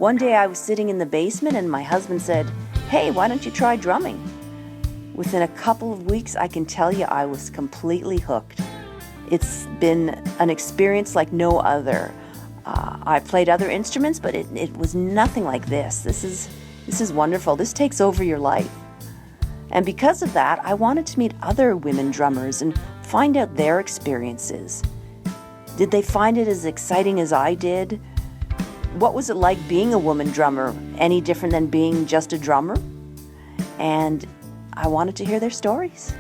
One day I was sitting in the basement and my husband said, "Hey, why don't you try drumming?" Within a couple of weeks, I can tell you I was completely hooked. It's been an experience like no other. I played other instruments, but it was nothing like this. This is wonderful. This takes over your life. And because of that, I wanted to meet other women drummers and find out their experiences. Did they find it as exciting as I did? What was it like being a woman drummer? Any different than being just a drummer? And I wanted to hear their stories.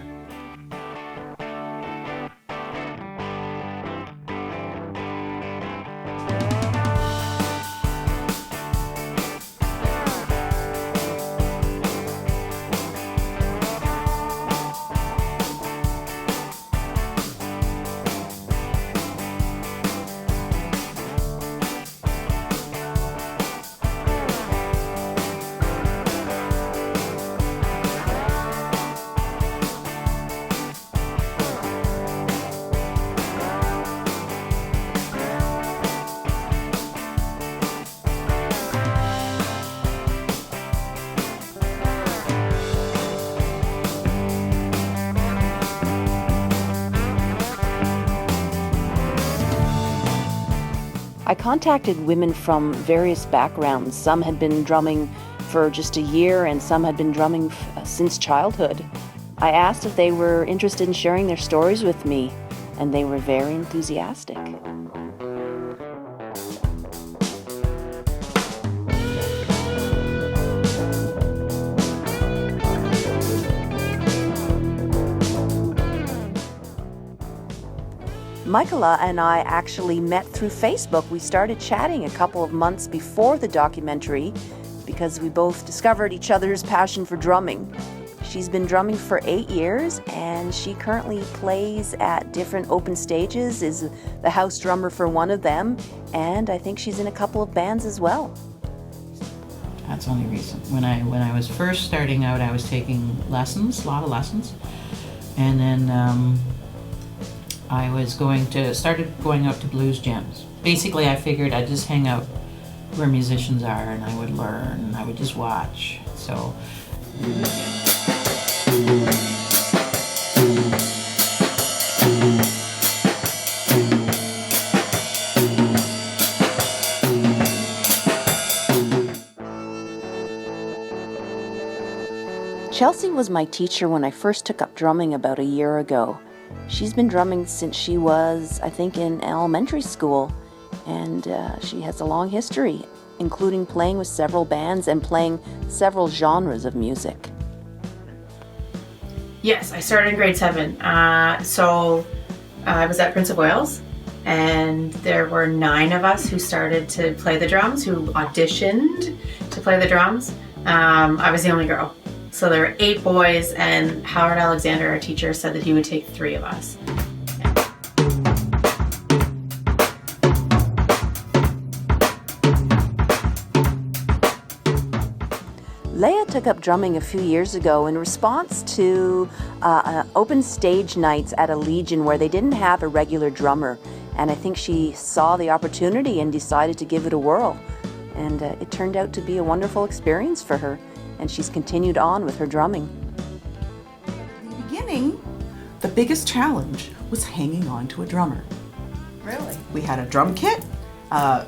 I contacted women from various backgrounds. Some had been drumming for just a year and some had been drumming since childhood. I asked if they were interested in sharing their stories with me, and they were very enthusiastic. Michaela and I actually met through Facebook. We started chatting a couple of months before the documentary because we both discovered each other's passion for drumming. She's been drumming for 8 years and she currently plays at different open stages, is the house drummer for one of them, and I think she's in a couple of bands as well. That's only recent. When I was first starting out, I was taking lessons, a lot of lessons, and then I was started going out to blues jams. Basically, I figured I'd just hang out where musicians are and I would learn and I would just watch. So. Chelsea was my teacher when I first took up drumming about a year ago. She's been drumming since she was, I think, in elementary school, and she has a long history, including playing with several bands and playing several genres of music. Yes, I started in grade 7. So I was at Prince of Wales, and there were 9 of us who started to play the drums, who auditioned to play the drums. I was the only girl. So there were 8 boys, and Howard Alexander, our teacher, said that he would take 3 of us. Leah took up drumming a few years ago in response to open stage nights at a Legion where they didn't have a regular drummer. And I think she saw the opportunity and decided to give it a whirl. And it turned out to be a wonderful experience for her. And she's continued on with her drumming. In the beginning, the biggest challenge was hanging on to a drummer. Really? We had a drum kit.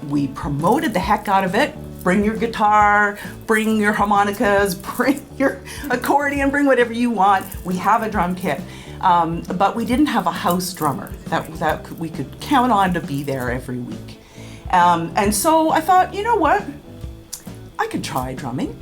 We promoted the heck out of it. Bring your guitar, bring your harmonicas, bring your accordion, bring whatever you want. We have a drum kit. But we didn't have a house drummer that we could count on to be there every week. And so I thought, you know what? I could try drumming.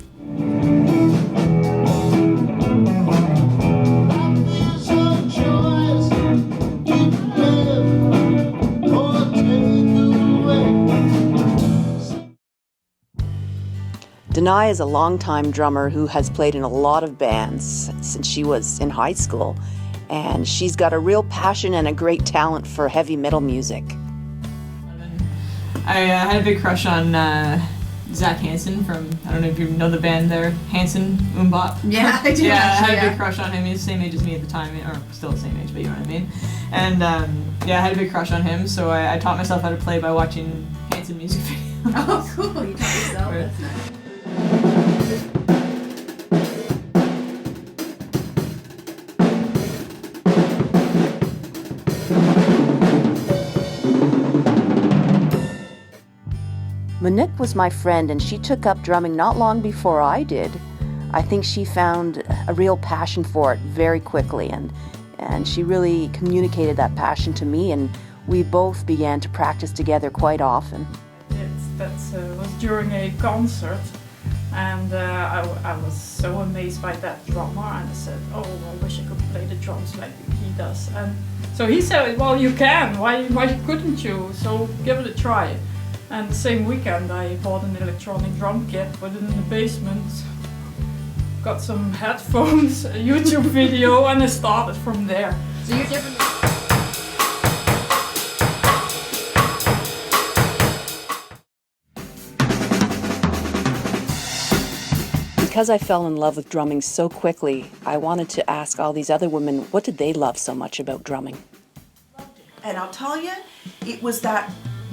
Danai is a longtime drummer who has played in a lot of bands since she was in high school, and she's got a real passion and a great talent for heavy metal music. I had a big crush on Zach Hansen from, I don't know if you know the band there, Hansen Umbop. Yeah, I do. Yeah, I had a big crush on him. He was the same age as me at the time, or still the same age, but you know what I mean. And yeah, I had a big crush on him, so I taught myself how to play by watching Hansen music video. Oh, cool. You taught yourself. Right. That's nice. Monique was my friend and she took up drumming not long before I did. I think she found a real passion for it very quickly and she really communicated that passion to me, and we both began to practice together quite often. That was during a concert, and I was so amazed by that drummer, and I said, oh, I wish I could play the drums like he does. And so he said, well, you can, why couldn't you? So give it a try. And the same weekend I bought an electronic drum kit, put it in the basement, got some headphones, a YouTube video, and I started from there. So you're different. Because I fell in love with drumming so quickly, I wanted to ask all these other women, what did they love so much about drumming? And I'll tell you, it was that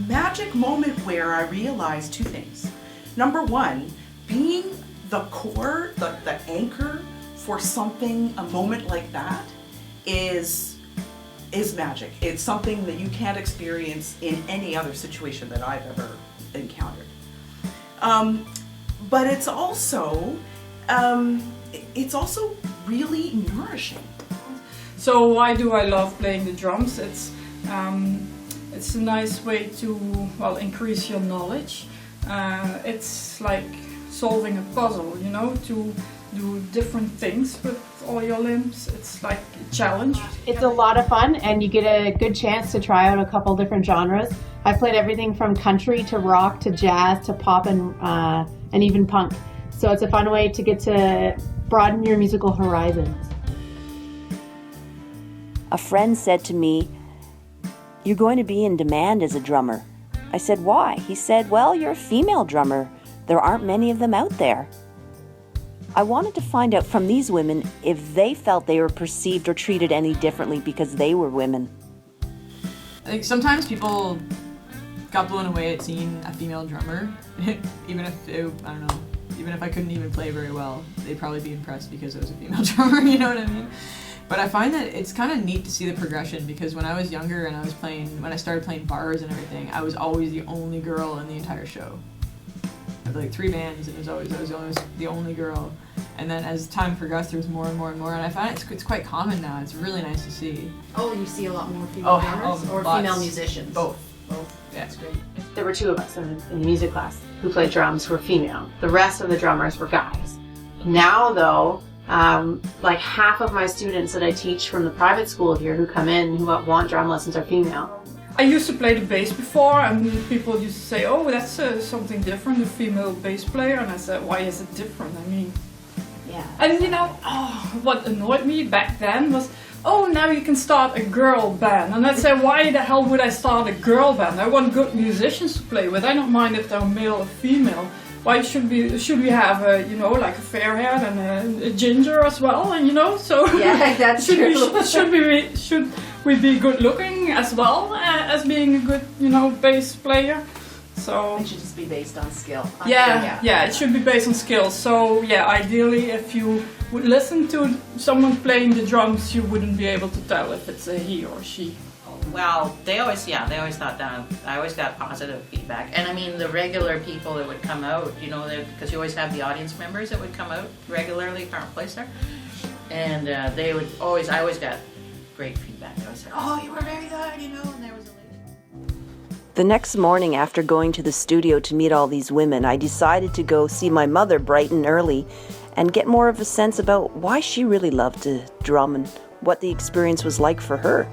magic moment where I realized two things. Number one, being the core, the anchor for something, a moment like that, is magic. It's something that you can't experience in any other situation that I've ever encountered. But it's also really nourishing. So why do I love playing the drums? It's a nice way to, well, increase your knowledge. It's like solving a puzzle, you know, to do different things with all your limbs. It's like a challenge. It's a lot of fun, and you get a good chance to try out a couple different genres. I've played everything from country to rock to jazz to pop and even punk. So it's a fun way to get to broaden your musical horizons. A friend said to me, "You're going to be in demand as a drummer." I said, "Why?" He said, "Well, you're a female drummer. There aren't many of them out there." I wanted to find out from these women if they felt they were perceived or treated any differently because they were women. I think sometimes people got blown away at seeing a female drummer, even if I couldn't even play very well, they'd probably be impressed because I was a female drummer, you know what I mean? But I find that it's kind of neat to see the progression, because when I was younger and when I started playing bars and everything, I was always the only girl in the entire show. I had like 3 bands, and I was always the only girl. And then as time progressed, there was more and more and more, and I find it's quite common now. It's really nice to see. Oh, you see a lot more female drummers or lots. female musicians? Both. Yeah. That's great. There were 2 of us in music class who played drums who were female. The rest of the drummers were guys. Now, though, like half of my students that I teach from the private school here who come in who want drum lessons are female. I used to play the bass before, and people used to say, "Oh, that's something different, a female bass player." And I said, "Why is it different?" I mean, Yeah. and you know, what annoyed me back then was, "Oh, now you can start a girl band." And I'd say, "Why the hell would I start a girl band? I want good musicians to play with. I don't mind if they're male or female. Why should we have like a fair haired and a ginger as well? And you know, so Yeah, that's true. should we be good looking as well as being a good bass player?" So It should just be based on skill. yeah, it should be based on skills. So yeah, ideally, if you would listen to someone playing the drums, you wouldn't be able to tell if it's a he or she. Well, they always thought that. I always got positive feedback. And I mean, the regular people that would come out, because you always have the audience members that would come out regularly, current place there. And I always got great feedback. I was like, "Oh, you were very good," and there was a lady. The next morning, after going to the studio to meet all these women, I decided to go see my mother bright and early and get more of a sense about why she really loved to drum and what the experience was like for her.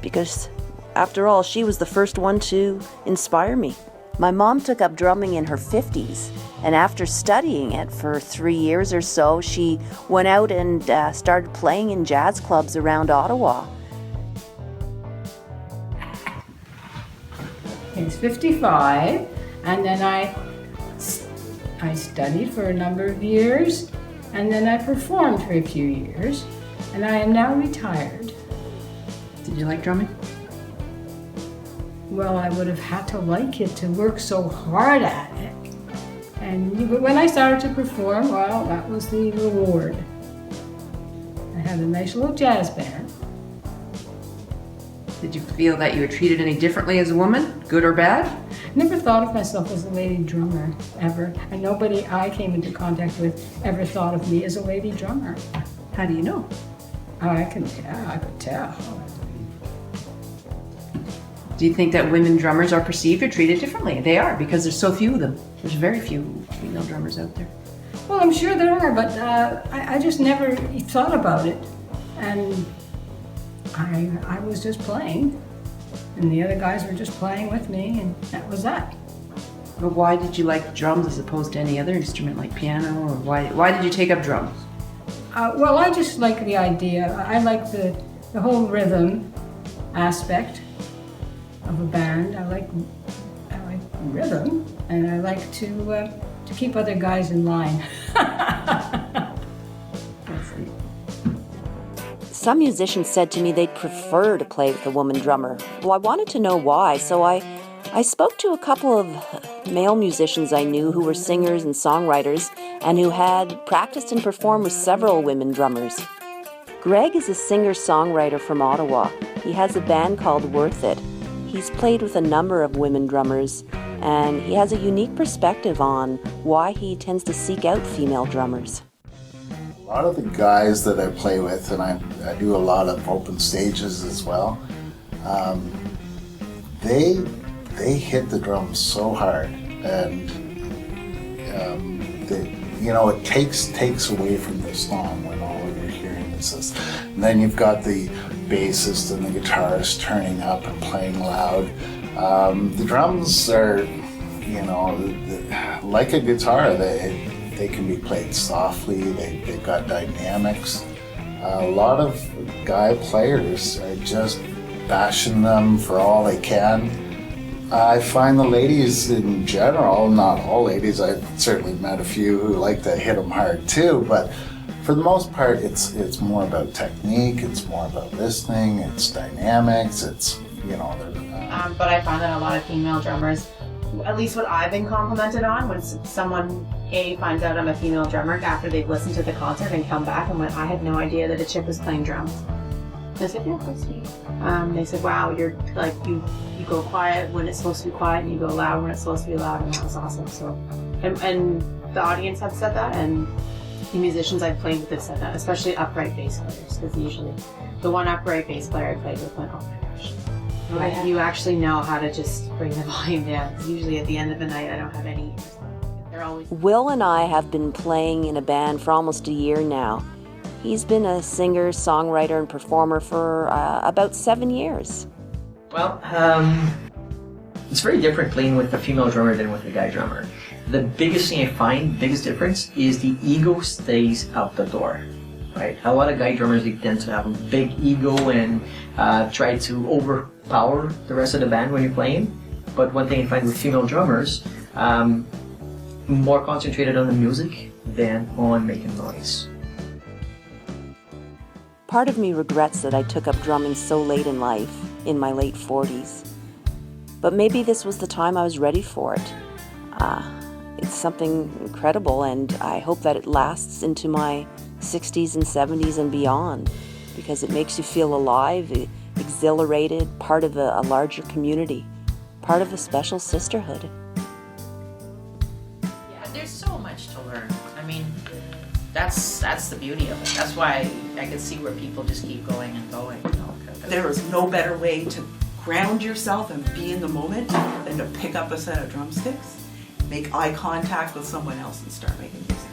Because, after all, she was the first one to inspire me. My mom took up drumming in her 50s, and after studying it for 3 years or so, she went out and started playing in jazz clubs around Ottawa. He's 55, and then I studied for a number of years, and then I performed for a few years, and I am now retired. Did you like drumming? Well, I would have had to like it to work so hard at it. And when I started to perform, well, that was the reward. I had a nice little jazz band. Did you feel that you were treated any differently as a woman, good or bad? Never thought of myself as a lady drummer, ever. And nobody I came into contact with ever thought of me as a lady drummer. How do you know? Oh, I could tell. Do you think that women drummers are perceived or treated differently? They are, because there's so few of them. There's very few female drummers out there. Well, I'm sure there are, but I just never thought about it. And I was just playing, and the other guys were just playing with me, and that was that. But why did you like drums as opposed to any other instrument like piano, or why did you take up drums? Well, I just like the idea. I like the whole rhythm aspect of a band. I like rhythm, and I like to keep other guys in line. Some musicians said to me they'd prefer to play with a woman drummer. Well, I wanted to know why, so I spoke to a couple of male musicians I knew who were singers and songwriters and who had practiced and performed with several women drummers. Greg is a singer-songwriter from Ottawa. He has a band called Worth It. He's played with a number of women drummers, and he has a unique perspective on why he tends to seek out female drummers. A lot of the guys that I play with, and I do a lot of open stages as well, they hit the drums so hard, and it takes away from the song when all you're hearing is this. And then you've got the bassist and the guitarist turning up and playing loud. The drums are, like a guitar. They can be played softly, they've got dynamics. A lot of guy players are just bashing them for all they can. I find the ladies in general, not all ladies, I've certainly met a few who like to hit them hard too, but for the most part it's more about technique, it's more about listening, it's dynamics, it's, But I found that a lot of female drummers, at least what I've been complimented on, when someone finds out I'm a female drummer after they've listened to the concert and come back and went, I had no idea that a chick was playing drums. I said, yeah, that's me. They said, wow, you're like, you go quiet when it's supposed to be quiet and you go loud when it's supposed to be loud, and that was awesome. So, and the audience have said that, and the musicians I've played with have said that, especially upright bass players, because usually the one upright bass player I played with went, oh my gosh. Like, you actually know how to just bring the volume down. Usually at the end of the night, I don't have any ears. They're always... Will and I have been playing in a band for almost a year now. He's been a singer, songwriter, and performer for about 7 years. Well, it's very different playing with a female drummer than with a guy drummer. The biggest thing I find, biggest difference, is the ego stays out the door. Right? A lot of guy drummers, they tend to have a big ego and try to overpower the rest of the band when you're playing. But one thing I find with female drummers, more concentrated on the music than on making noise. Part of me regrets that I took up drumming so late in life, in my late 40s. But maybe this was the time I was ready for it. It's something incredible, and I hope that it lasts into my 60s and 70s and beyond, because it makes you feel alive, exhilarated, part of a larger community, part of a special sisterhood. Yeah, there's so much to learn. I mean, that's the beauty of it. That's why I can see where people just keep going and going. There is no better way to ground yourself and be in the moment than to pick up a set of drumsticks, make eye contact with someone else, and start making music.